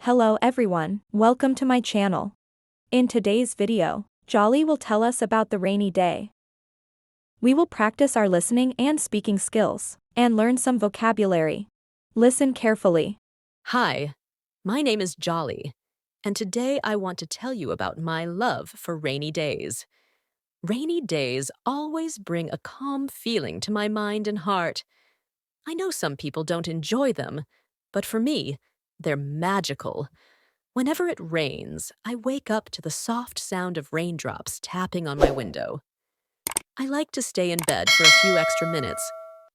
Hello everyone, welcome to my channel. In today's video, Jolly will tell us about the rainy day. We will practice our listening and speaking skills, and learn some vocabulary. Listen carefully. Hi, my name is Jolly, and today I want to tell you about my love for rainy days. Rainy days always bring a calm feeling to my mind and heart. I know some people don't enjoy them, but for me, they're magical. Whenever it rains, I wake up to the soft sound of raindrops tapping on my window. I like to stay in bed for a few extra minutes,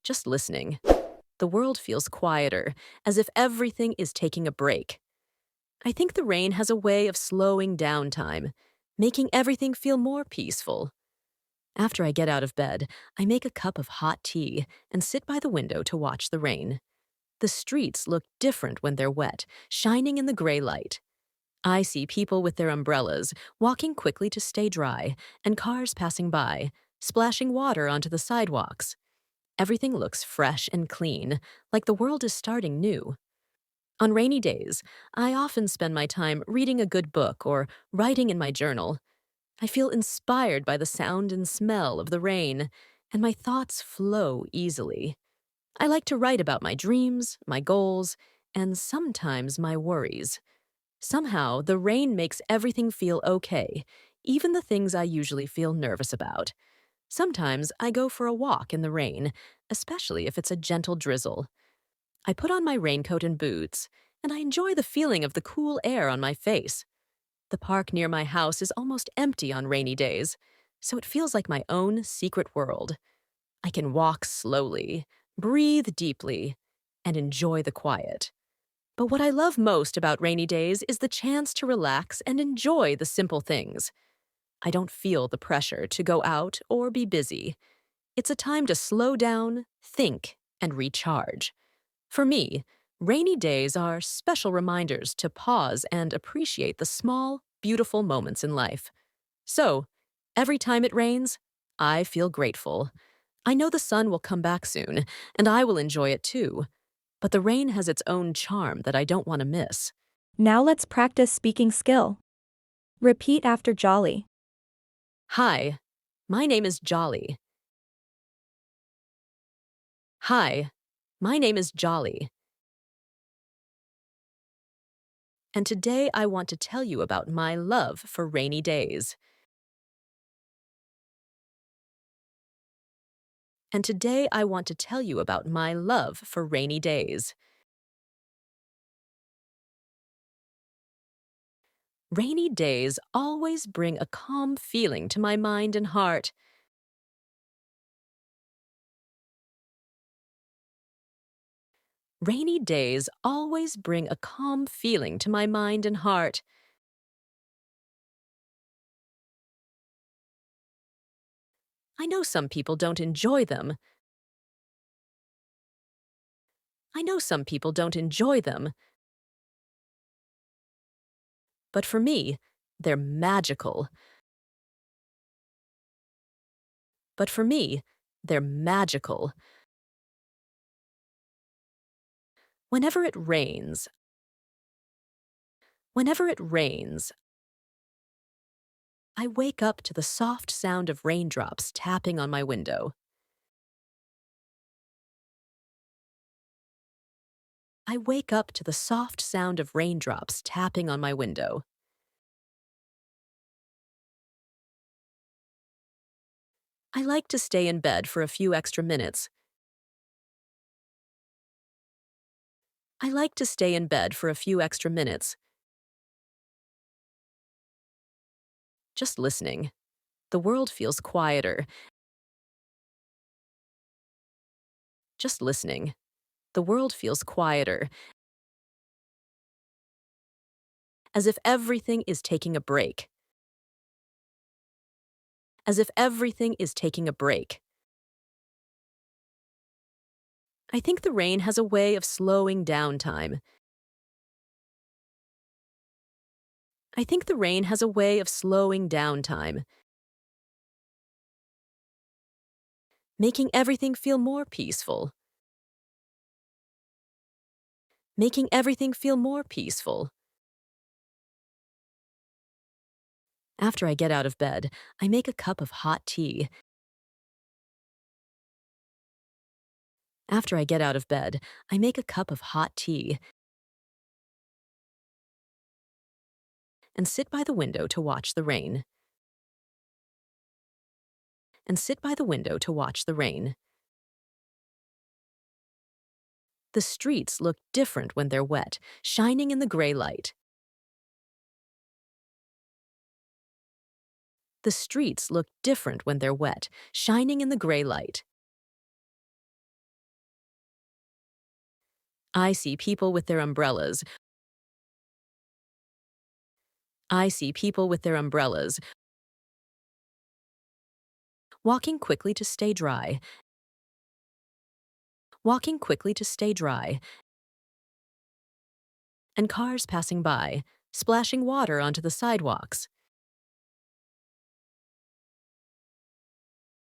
just listening. The world feels quieter, as if everything is taking a break. I think the rain has a way of slowing down time, making everything feel more peaceful. After I get out of bed, I make a cup of hot tea and sit by the window to watch the rain. The streets look different when they're wet, shining in the gray light. I see people with their umbrellas, walking quickly to stay dry, and cars passing by, splashing water onto the sidewalks. Everything looks fresh and clean, like the world is starting new. On rainy days, I often spend my time reading a good book or writing in my journal. I feel inspired by the sound and smell of the rain, and my thoughts flow easily. I like to write about my dreams, my goals, and sometimes my worries. Somehow, the rain makes everything feel okay, even the things I usually feel nervous about. Sometimes I go for a walk in the rain, especially if it's a gentle drizzle. I put on my raincoat and boots, and I enjoy the feeling of the cool air on my face. The park near my house is almost empty on rainy days, so it feels like my own secret world. I can walk slowly, breathe deeply, and enjoy the quiet. But what I love most about rainy days is the chance to relax and enjoy the simple things. I don't feel the pressure to go out or be busy. It's a time to slow down, think, and recharge. For me, rainy days are special reminders to pause and appreciate the small, beautiful moments in life. So, every time it rains, I feel grateful. I know the sun will come back soon, and I will enjoy it too. But the rain has its own charm that I don't want to miss. Now let's practice speaking skill. Repeat after Jolly. Hi, my name is Jolly. Hi, my name is Jolly. And today I want to tell you about my love for rainy days. And today I want to tell you about my love for rainy days. Rainy days always bring a calm feeling to my mind and heart. Rainy days always bring a calm feeling to my mind and heart. I know some people don't enjoy them. I know some people don't enjoy them. But for me, they're magical. But for me, they're magical. Whenever it rains, whenever it rains, I wake up to the soft sound of raindrops tapping on my window. I wake up to the soft sound of raindrops tapping on my window. I like to stay in bed for a few extra minutes. I like to stay in bed for a few extra minutes, just listening. The world feels quieter, just listening. The world feels quieter, as if everything is taking a break. As if everything is taking a break. I think the rain has a way of slowing down time. I think the rain has a way of slowing down time, making everything feel more peaceful. Making everything feel more peaceful. After I get out of bed, I make a cup of hot tea. After I get out of bed, I make a cup of hot tea and sit by the window to watch the rain. And sit by the window to watch the rain. The streets look different when they're wet, shining in the gray light. The streets look different when they're wet, shining in the gray light. I see people with their umbrellas. I see people with their umbrellas walking quickly to stay dry. Walking quickly to stay dry. And cars passing by, splashing water onto the sidewalks.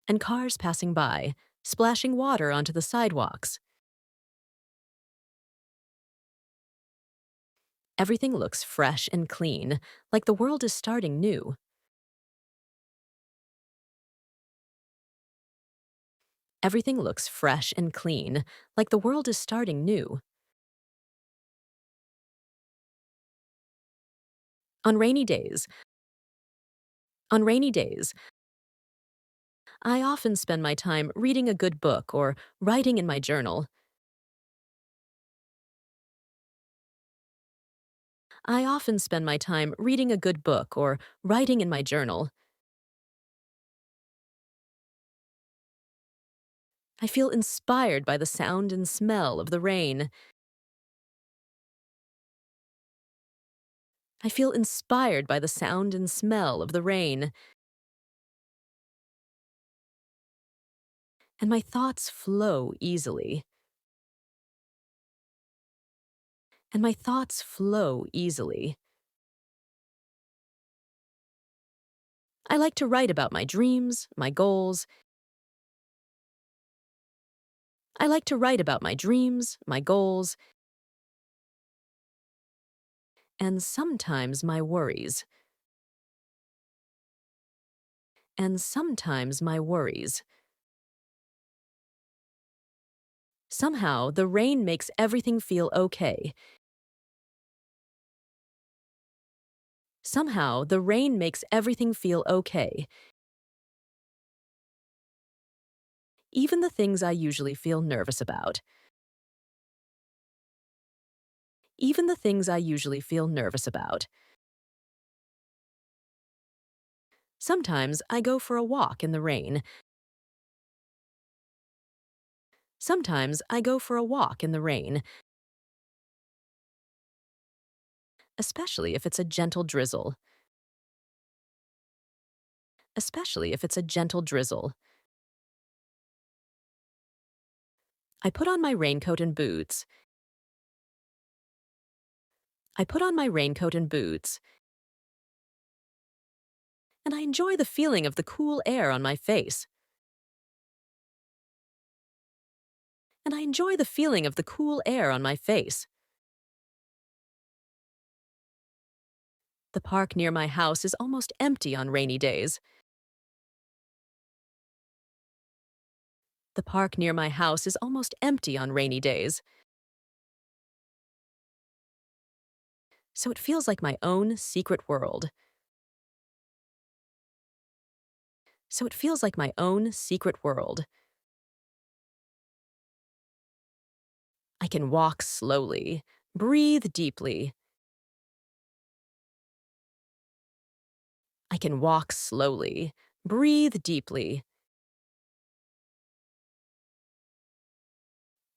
And cars passing by, splashing water onto the sidewalks. Everything looks fresh and clean, like the world is starting new. Everything looks fresh and clean, like the world is starting new. On rainy days, on rainy days, I often spend my time reading a good book or writing in my journal. I often spend my time reading a good book or writing in my journal. I feel inspired by the sound and smell of the rain. I feel inspired by the sound and smell of the rain. And my thoughts flow easily. And my thoughts flow easily. I like to write about my dreams, my goals. I like to write about my dreams, my goals, and sometimes my worries. And sometimes my worries. Somehow, the rain makes everything feel okay. Somehow, the rain makes everything feel okay. Even the things I usually feel nervous about. Even the things I usually feel nervous about. Sometimes I go for a walk in the rain. Sometimes I go for a walk in the rain, especially if it's a gentle drizzle. Especially if it's a gentle drizzle. I put on my raincoat and boots. I put on my raincoat and boots. And I enjoy the feeling of the cool air on my face. And I enjoy the feeling of the cool air on my face. The park near my house is almost empty on rainy days. The park near my house is almost empty on rainy days. So it feels like my own secret world. So it feels like my own secret world. I can walk slowly, breathe deeply. I can walk slowly, breathe deeply,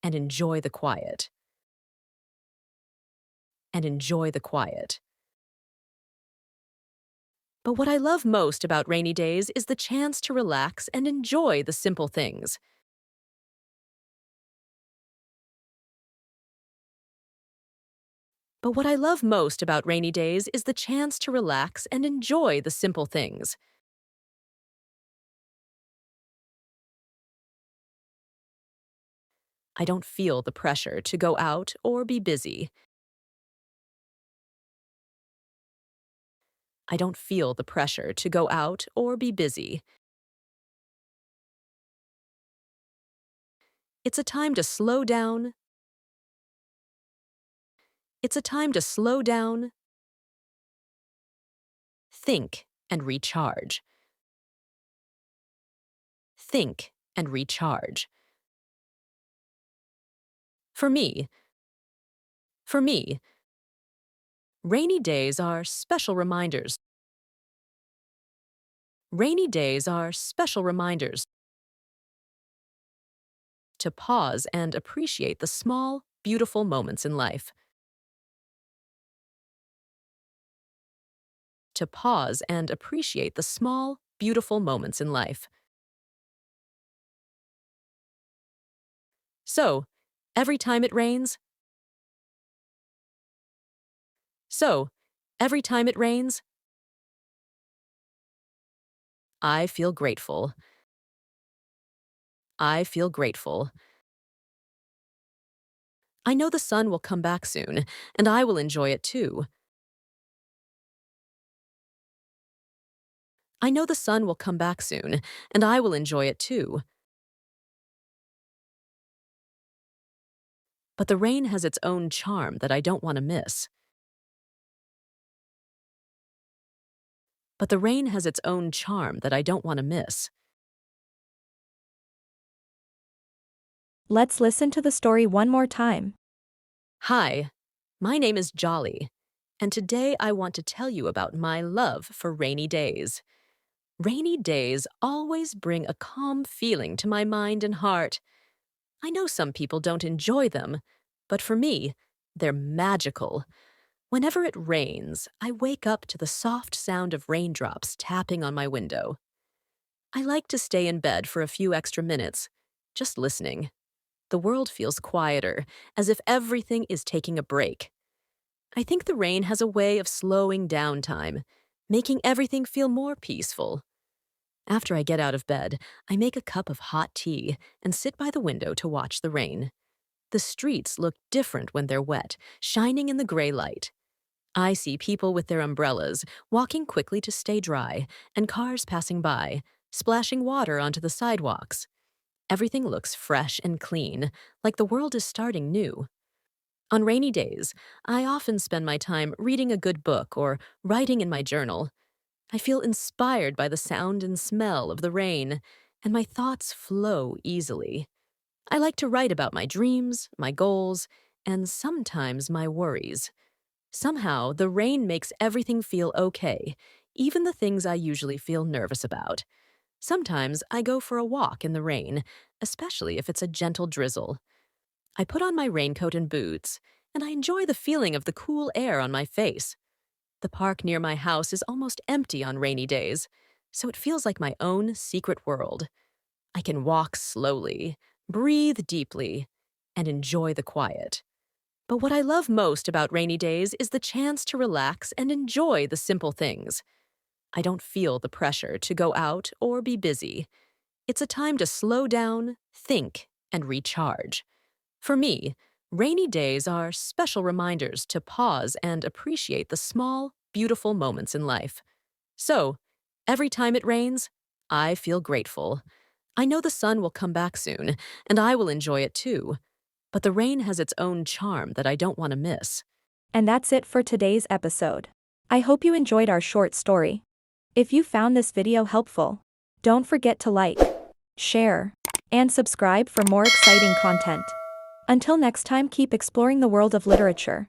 and enjoy the quiet. And enjoy the quiet. But what I love most about rainy days is the chance to relax and enjoy the simple things. But what I love most about rainy days is the chance to relax and enjoy the simple things. I don't feel the pressure to go out or be busy. I don't feel the pressure to go out or be busy. It's a time to slow down. It's a time to slow down, think, and recharge. Think and recharge. For me, for me, rainy days are special reminders. Rainy days are special reminders to pause and appreciate the small, beautiful moments in life. To pause and appreciate the small, beautiful moments in life. So, every time it rains, so, every time it rains, I feel grateful. I feel grateful. I know the sun will come back soon, and I will enjoy it too. I know the sun will come back soon, and I will enjoy it too. But the rain has its own charm that I don't want to miss. But the rain has its own charm that I don't want to miss. Let's listen to the story one more time. Hi, my name is Jolly, and today I want to tell you about my love for rainy days. Rainy days always bring a calm feeling to my mind and heart. I know some people don't enjoy them, but for me, they're magical. Whenever it rains, I wake up to the soft sound of raindrops tapping on my window. I like to stay in bed for a few extra minutes, just listening. The world feels quieter, as if everything is taking a break. I think the rain has a way of slowing down time, making everything feel more peaceful. After I get out of bed, I make a cup of hot tea and sit by the window to watch the rain. The streets look different when they're wet, shining in the gray light. I see people with their umbrellas, walking quickly to stay dry, and cars passing by, splashing water onto the sidewalks. Everything looks fresh and clean, like the world is starting new. On rainy days, I often spend my time reading a good book or writing in my journal. I feel inspired by the sound and smell of the rain, and my thoughts flow easily. I like to write about my dreams, my goals, and sometimes my worries. Somehow, the rain makes everything feel okay, even the things I usually feel nervous about. Sometimes I go for a walk in the rain, especially if it's a gentle drizzle. I put on my raincoat and boots, and I enjoy the feeling of the cool air on my face. The park near my house is almost empty on rainy days, so it feels like my own secret world. I can walk slowly, breathe deeply, and enjoy the quiet. But what I love most about rainy days is the chance to relax and enjoy the simple things. I don't feel the pressure to go out or be busy. It's a time to slow down, think, and recharge. For me, rainy days are special reminders to pause and appreciate the small, beautiful moments in life. So, every time it rains, I feel grateful. I know the sun will come back soon, and I will enjoy it too. But the rain has its own charm that I don't want to miss. And that's it for today's episode. I hope you enjoyed our short story. If you found this video helpful, don't forget to like, share, and subscribe for more exciting content. Until next time, keep exploring the world of literature.